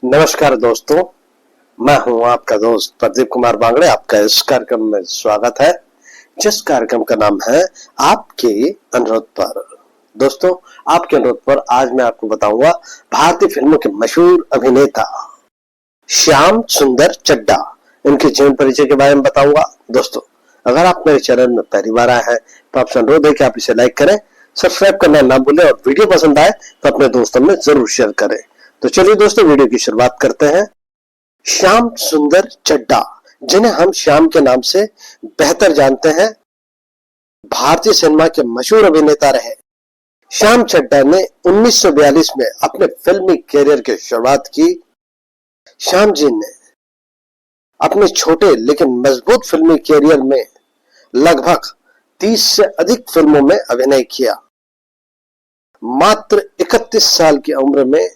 नमस्कार दोस्तों, मैं हूं आपका दोस्त प्रदीप कुमार बांगड़े। आपका इस कार्यक्रम में स्वागत है, जिस कार्यक्रम का नाम है आपके अनुरोध पर। दोस्तों, आपके अनुरोध पर आज मैं आपको बताऊंगा भारतीय फिल्मों के मशहूर अभिनेता श्याम सुंदर चड्ढा, इनके जीवन परिचय के बारे में बताऊंगा। दोस्तों, अगर आप मेरे चैनल में पहली बार आए हैं तो आपसे अनुरोध है कि आप इसे लाइक करें, सब्सक्राइब करना ना भूलें और वीडियो पसंद आए तो अपने दोस्तों में जरूर शेयर करें। तो चलिए दोस्तों, वीडियो की शुरुआत करते हैं। श्याम सुंदर चड्ढा, जिन्हें हम श्याम के नाम से बेहतर जानते हैं, भारतीय सिनेमा के मशहूर अभिनेता रहे। श्याम चड्ढा ने 1942 में अपने फिल्मी कैरियर की शुरुआत की। श्याम जी ने अपने छोटे लेकिन मजबूत फिल्मी कैरियर में लगभग 30 से अधिक फिल्मों में अभिनय किया। मात्र 31 साल की उम्र में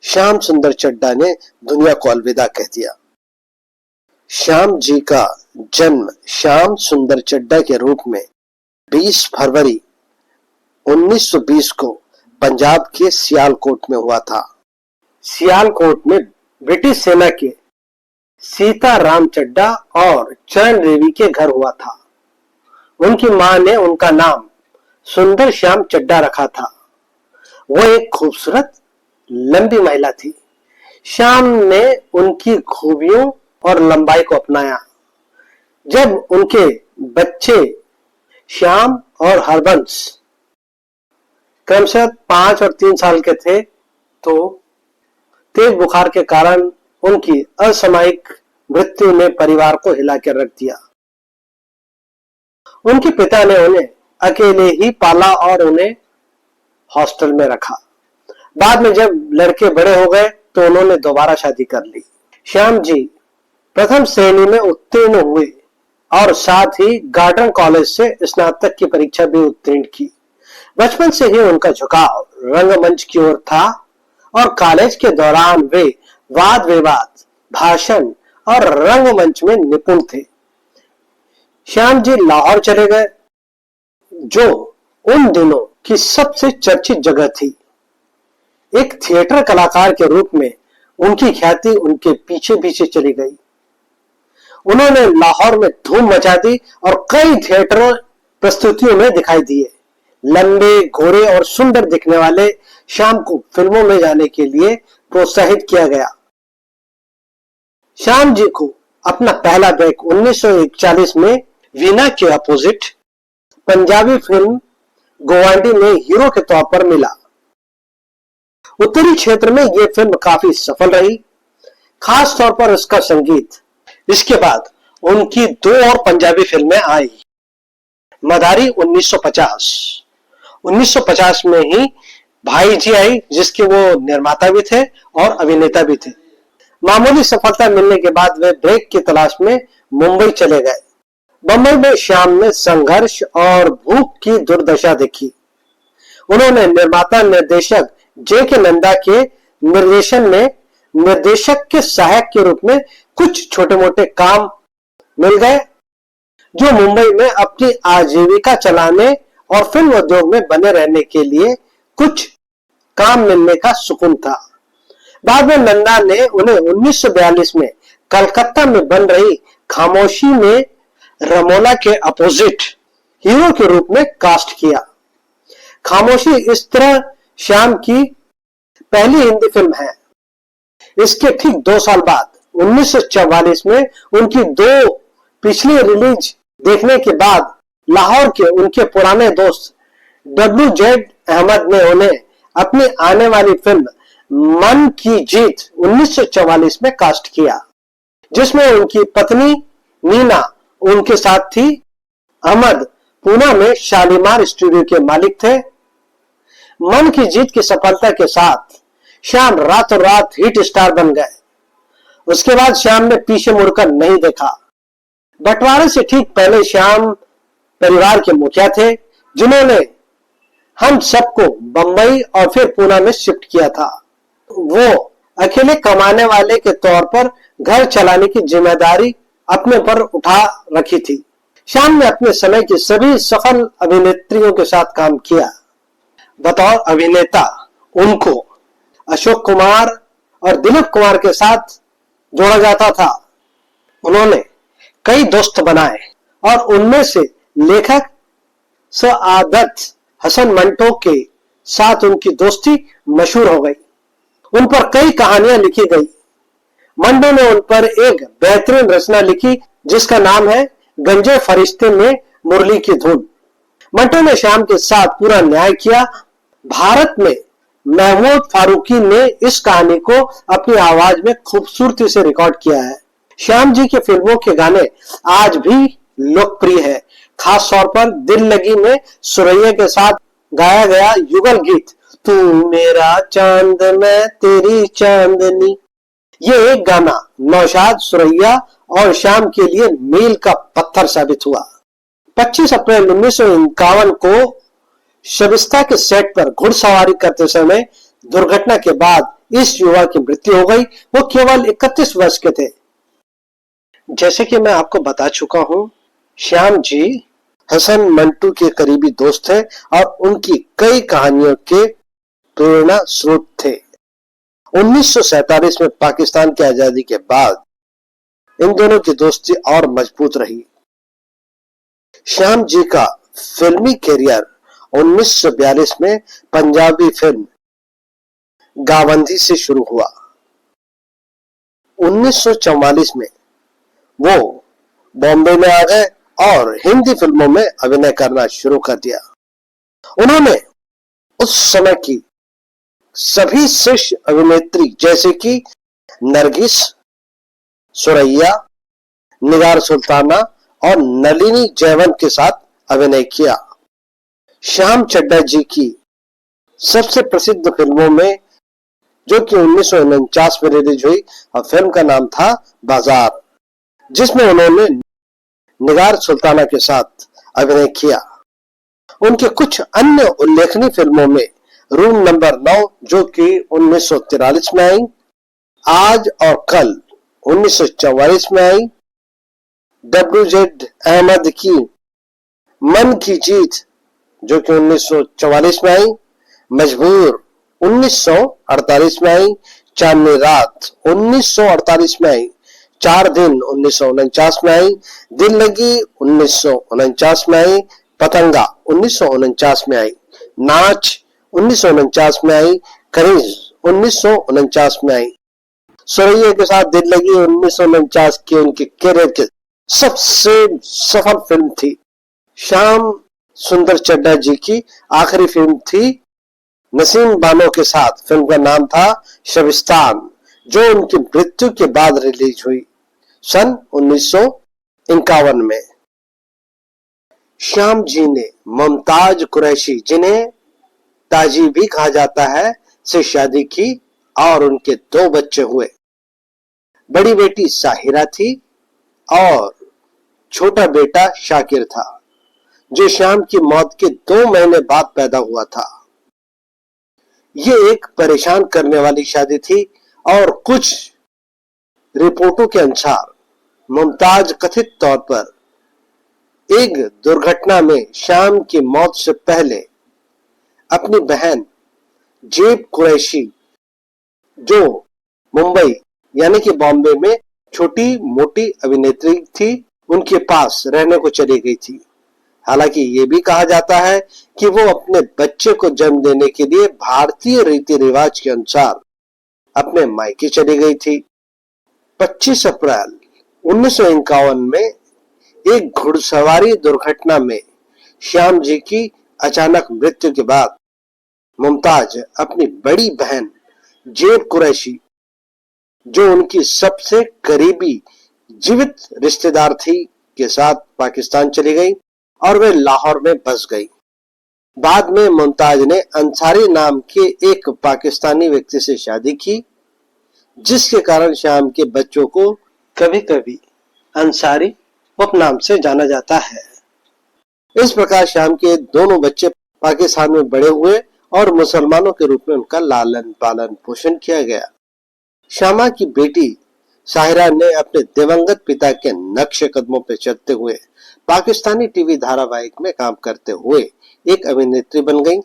श्याम सुंदर चड्ढा ने दुनिया को अलविदा कह दिया। श्याम जी का जन्म श्याम सुंदर चड्ढा के रूप में 20 फरवरी 1920 को पंजाब के सियालकोट में हुआ था। सियालकोट में ब्रिटिश सेना के सीताराम चड्ढा और चरण देवी के घर हुआ था। उनकी मां ने उनका नाम सुंदर श्याम चड्ढा रखा था। वो एक खूबसूरत लंबी महिला थी। श्याम ने उनकी खूबियों और लंबाई को अपनाया। जब उनके बच्चे श्याम और हरबंस क्रमशः 5 और 3 साल के थे तो तेज बुखार के कारण उनकी असामयिक मृत्यु ने परिवार को हिला कर रख दिया। उनके पिता ने उन्हें अकेले ही पाला और उन्हें हॉस्टल में रखा। बाद में जब लड़के बड़े हो गए तो उन्होंने दोबारा शादी कर ली। श्याम जी प्रथम श्रेणी में उत्तीर्ण हुए और साथ ही गार्डन कॉलेज से स्नातक की परीक्षा भी उत्तीर्ण की। बचपन से ही उनका झुकाव रंगमंच की ओर था और कॉलेज के दौरान वे वाद विवाद, भाषण और रंगमंच में निपुण थे। श्याम जी लाहौर चले गए, जो उन दिनों की सबसे चर्चित जगह थी। एक थिएटर कलाकार के रूप में उनकी ख्याति उनके पीछे पीछे चली गई। उन्होंने लाहौर में धूम मचा दी और कई थिएटर प्रस्तुतियों में दिखाई दिए। लंबे, गोरे और सुंदर दिखने वाले श्याम को फिल्मों में जाने के लिए प्रोत्साहित किया गया। श्याम जी को अपना पहला ब्रेक 1941 में वीना के अपोजिट पंजाबी फिल्म गोवांडी में हीरो के तौर पर मिला। उत्तरी क्षेत्र में यह फिल्म काफी सफल रही, खास तौर पर उसका संगीत। इसके बाद उनकी 2 और पंजाबी फिल्में आई। मदारी 1950 में ही भाई जी आई, जिसके वो निर्माता भी थे और अभिनेता भी थे। मामूली सफलता मिलने के बाद वे ब्रेक की तलाश में मुंबई चले गए। बंबई में श्याम ने संघर्ष और भूख की दुर्दशा देखी। उन्होंने निर्माता निर्देशक जे.के. नंदा के निर्देशन में निर्देशक के सहायक के रूप में कुछ छोटे मोटे काम मिल गए, जो मुंबई में अपनी आजीविका चलाने और फिल्म उद्योग में बने रहने के लिए कुछ काम मिलने का सुकून था। बाद में नंदा ने उन्हें 1942 में कलकत्ता में बन रही खामोशी में रमोला के अपोजिट हीरो के रूप में कास्ट किया। खामोशी इस तरह श्याम की पहली हिंदी फिल्म है। इसके ठीक 2 साल बाद 1944 में उनकी 2 पिछली रिलीज देखने के बाद लाहौर के उनके पुराने दोस्त W.Z. अहमद ने उन्हें अपनी आने वाली फिल्म मन की जीत 1944 में कास्ट किया, जिसमें उनकी पत्नी नीना उनके साथ थी। अहमद पूना में शालीमार स्टूडियो के मालिक थे। मन की जीत की सफलता के साथ श्याम रातों रात हिट स्टार बन गए। उसके बाद श्याम ने पीछे मुड़कर नहीं देखा। बंटवारे से ठीक पहले श्याम परिवार के मुखिया थे, जिन्होंने हम सबको बंबई और फिर पूना में शिफ्ट किया था। वो अकेले कमाने वाले के तौर पर घर चलाने की जिम्मेदारी अपने पर उठा रखी थी। श्याम ने अपने समय की सभी सफल अभिनेत्रियों के साथ काम किया। बतौर अभिनेता उनको अशोक कुमार और दिलीप कुमार के साथ जोड़ा जाता था। उन्होंने कई दोस्त बनाए और उनमें से लेखक सआदत हसन मंटो के साथ उनकी दोस्ती मशहूर हो गई। उन पर कई कहानियां लिखी गई। मंटो ने उन पर एक बेहतरीन रचना लिखी जिसका नाम है गंजे फरिश्ते में मुरली की धुन। मंटो ने श्याम के साथ पूरा न्याय किया। भारत में महमूद फारूकी ने इस कहानी को अपनी आवाज में खूबसूरती से रिकॉर्ड किया है। श्याम जी के फिल्मों के गाने आज भी लोकप्रिय है। खास तौर पर दिल लगी में सुरैया के साथ गाया गया युगल गीत तू मेरा चांद मैं तेरी चांदनी, ये एक गाना नौशाद, सुरैया और श्याम के लिए मील का पत्थर साबित हुआ। 25 अप्रैल 1951 को शबिस्ता के सेट पर घुड़सवारी करते समय दुर्घटना के बाद इस युवा की मृत्यु हो गई। वो केवल 31 वर्ष के थे। जैसे कि मैं आपको बता चुका हूं, श्याम जी हसन मंटू के करीबी दोस्त थे और उनकी कई कहानियों के प्रेरणा स्रोत थे। 1947 में पाकिस्तान की आजादी के बाद इन दोनों की दोस्ती और मजबूत रही। श्याम जी का फिल्मी कैरियर 1942 में पंजाबी फिल्म गावंधी से शुरू हुआ। 1944 में वो बॉम्बे में आ गए और हिंदी फिल्मों में अभिनय करना शुरू कर दिया। उन्होंने उस समय की सभी श्रेष्ठ अभिनेत्री जैसे कि नरगिस, सुरैया, निगार सुल्ताना और नलिनी जयवंत के साथ अभिनय किया। श्याम चड्ढा जी की सबसे प्रसिद्ध फिल्मों में, जो कि 1949 में रिलीज हुई, और फिल्म का नाम था बाजार, जिसमें उन्होंने निगार सुल्ताना के साथ अभिनय किया। उनके कुछ अन्य उल्लेखनीय फिल्मों में रूम नंबर 9 जो कि 1943 में आई, आज और कल 1944 में आई, WZ अहमद की मन की जीत जो कि 1944 में आई, मजबूर 1948 में आई, चांदनी रात 1948 में आई, 4 दिन 1949 में आई, दिल लगी 1949 में आई, पतंगा 1949 में आई, नाच 1949 में आई, करीज 1949 में आई। सुरैया के साथ दिल लगी 1949 की उनके कैरियर की सबसे सफल फिल्म थी। श्याम सुंदर चड्ढा जी की आखिरी फिल्म थी नसीम बानो के साथ। फिल्म का नाम था शबिस्तान, जो उनकी मृत्यु के बाद रिलीज हुई सन 1951 में। श्याम जी ने मुमताज कुरैशी, जिन्हें ताजी भी कहा जाता है, से शादी की और उनके 2 बच्चे हुए। बड़ी बेटी साहिरा थी और छोटा बेटा शाकिर था, जो श्याम की मौत के 2 महीने बाद पैदा हुआ था। ये एक परेशान करने वाली शादी थी और कुछ रिपोर्टों के अनुसार मुमताज कथित तौर पर एक दुर्घटना में श्याम की मौत से पहले अपनी बहन जेब कुरैशी, जो मुंबई यानी कि बॉम्बे में छोटी मोटी अभिनेत्री थी, उनके पास रहने को चली गई थी। हालांकि ये भी कहा जाता है कि वो अपने बच्चे को जन्म देने के लिए भारतीय रीति रिवाज के अनुसार अपने मायके चली गई थी। 25 अप्रैल 1951 में एक घुड़सवारी दुर्घटना में श्याम जी की अचानक मृत्यु के बाद मुमताज अपनी बड़ी बहन जेब कुरैशी, जो उनकी सबसे करीबी जीवित रिश्तेदार थी, के साथ पाकिस्तान चली गई और वे लाहौर में बस गई। बाद में मुमताज ने अंसारी नाम के एक पाकिस्तानी व्यक्ति से शादी की, जिसके कारण श्याम के बच्चों को कभी कभी अंसारी उपनाम से जाना जाता है। इस प्रकार श्याम के दोनों बच्चे पाकिस्तान में बड़े हुए और मुसलमानों के रूप में उनका लालन पालन पोषण किया गया। श्यामा की बेटी साहिरा ने अपने दिवंगत पिता के नक्शे कदमों पर चलते हुए पाकिस्तानी टीवी धारावाहिक में काम करते हुए एक अभिनेत्री बन गई।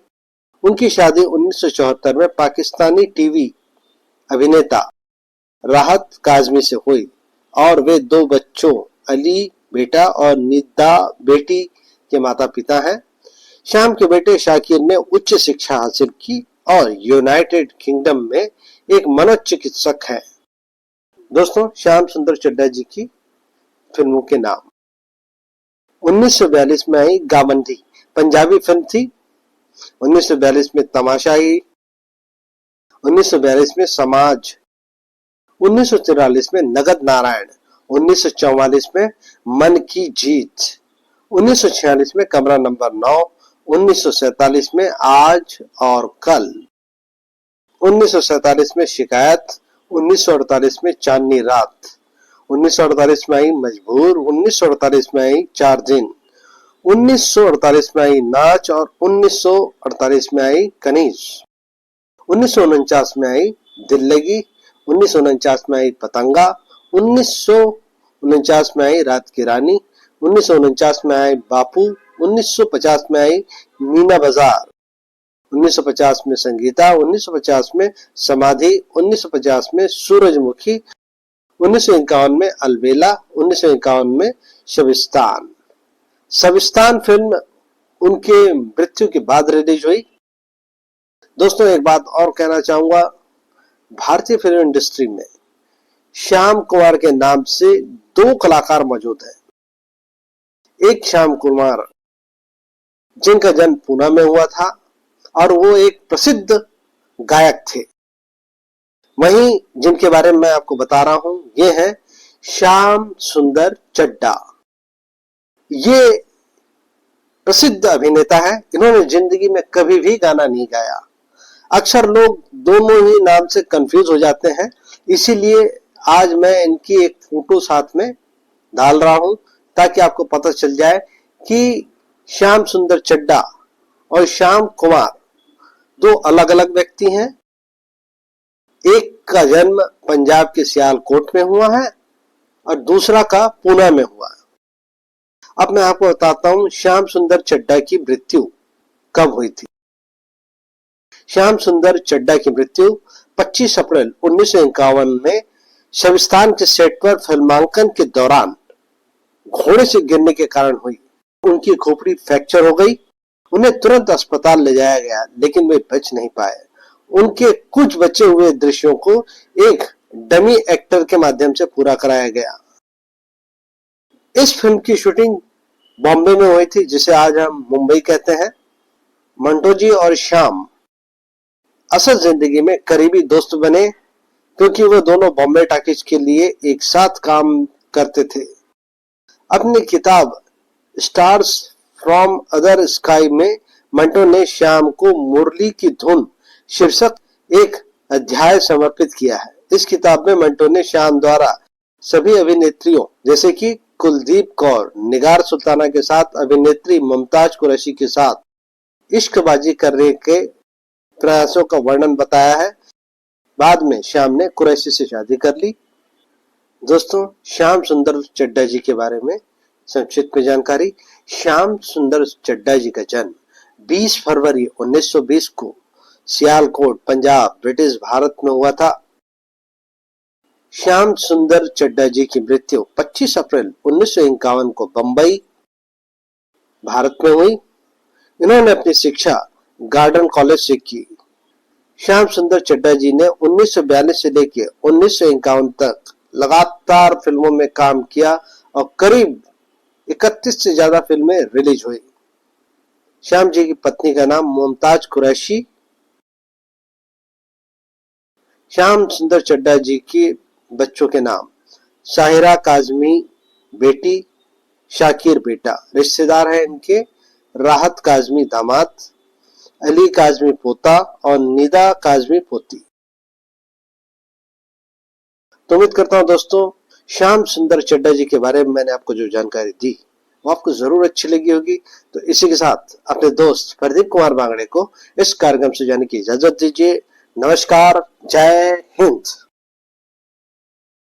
उनकी शादी 1974 में पाकिस्तानी टीवी अभिनेता राहत काज़मी से हुई और वे 2 बच्चों अली बेटा और निदा बेटी के माता पिता हैं। श्याम के बेटे शाकिर ने उच्च शिक्षा हासिल की और यूनाइटेड किंगडम में एक मनोचिकित्सक है। दोस्तों, श्याम सुंदर चड्ढा जी की फिल्मों के नाम। 1942 में आई गावंडी, पंजाबी फिल्म थी। 1942 में तमाशाई, 1942 में समाज, 1943 में नगद नारायण, 1944 में मन की जीत, 1946 में कमरा नंबर 9, 1947 में आज और कल, 1947 में शिकायत, 1948 में चांदनी रात, 1948 में आई मजबूर, 1948 में आई 4 दिन, 1948 में आई नाच और 1948 में आई कनीज, 1949 में आई दिल लगी, 1949 में आई पतंगा, 1949 में आई रात की रानी, 1949 में आई बापू, 1950 में आई मीना बाजार, 1950 में संगीता, 1950 में समाधि, 1950 में सूरजमुखी, 1951 में अलबेला, 1951 में शबिस्तान। शबिस्तान फिल्म उनके मृत्यु के बाद रिलीज हुई। दोस्तों, एक बात और कहना चाहूंगा, भारतीय फिल्म इंडस्ट्री में श्याम कुमार के नाम से 2 कलाकार मौजूद हैं। एक श्याम कुमार जिनका जन्म पूना में हुआ था और वो एक प्रसिद्ध गायक थे। वहीं जिनके बारे में मैं आपको बता रहा हूं, ये हैं श्याम सुंदर चड्ढा। ये प्रसिद्ध अभिनेता है। इन्होंने जिंदगी में कभी भी गाना नहीं गाया। अक्सर लोग दोनों ही नाम से कंफ्यूज हो जाते हैं, इसीलिए आज मैं इनकी एक फोटो साथ में डाल रहा हूं ताकि आपको पता चल जाए कि श्याम सुंदर चड्ढा और श्याम कुमार 2 अलग अलग व्यक्ति हैं। एक का जन्म पंजाब के सियालकोट में हुआ है और दूसरा का पूना में हुआ है। अब मैं आपको बताता हूं श्याम सुंदर चड्ढा की मृत्यु कब हुई थी। श्याम सुंदर चड्ढा की मृत्यु 25 अप्रैल 1951 में शबिस्तान के सेट पर फिल्मांकन के दौरान घोड़े से गिरने के कारण हुई। उनकी खोपड़ी फ्रैक्चर हो गई। उन्हें तुरंत अस्पताल ले जाया गया, लेकिन वे बच नहीं पाए। उनके कुछ बचे हुए दृश्यों को एक डमी एक्टर के माध्यम से पूरा कराया गया। इस फिल्म की शूटिंग बॉम्बे में हुई थी, जिसे आज हम मुंबई कहते हैं। मंटो जी और श्याम असल जिंदगी में करीबी दोस्त बने, क्योंकि वो दोनों बॉम्बे टॉकीज के लिए एक साथ काम करते थे। अपनी किताब स्टार्स फ्रॉम अदर स्काई में मंटो ने श्याम को मुरली की धुन शीर्षक एक अध्याय समर्पित किया है। इस किताब में मंटो ने श्याम द्वारा सभी अभिनेत्रियों जैसे कि कुलदीप कौर, निगार सुल्ताना के साथ अभिनेत्री मुमताज कुरैशी के साथ इश्कबाजी करने के प्रयासों का वर्णन बताया है। बाद में श्याम ने कुरैशी से शादी कर ली। दोस्तों, श्याम सुंदर चड्ढा जी के बारे में संक्षिप्त में जानकारी। श्याम सुंदर चड्ढा जी का जन्म 20 फरवरी 1920 को सियालकोट, पंजाब, ब्रिटिश भारत में हुआ था। श्याम सुंदर चड्ढा जी की मृत्यु 25 अप्रैल 1951 को बंबई, भारत में हुई। इन्होंने अपनी शिक्षा गार्डन कॉलेज से की। श्याम सुंदर चड्ढा जी ने 1942 से लेकर 1951 तक लगातार फिल्मों में काम किया और करीब 31 से ज्यादा फिल्में रिलीज हुई। श्याम जी की पत्नी का नाम मुमताज कुरैशी। श्याम सुंदर चड्ढा जी के बच्चों के नाम साहिरा काज़मी बेटी, शाकिर बेटा। रिश्तेदार हैं इनके राहत काज़मी दामाद, अली काज़मी पोता और निदा काज़मी पोती। तो उम्मीद करता हूं दोस्तों, श्याम सुंदर चड्ढा जी के बारे में मैंने आपको जो जानकारी दी वो आपको जरूर अच्छी लगी होगी। तो इसी के साथ अपने दोस्त प्रदीप कुमार बांगड़े को इस कार्यक्रम से जाने की इजाजत दीजिए। नमस्कार, जय हिंद।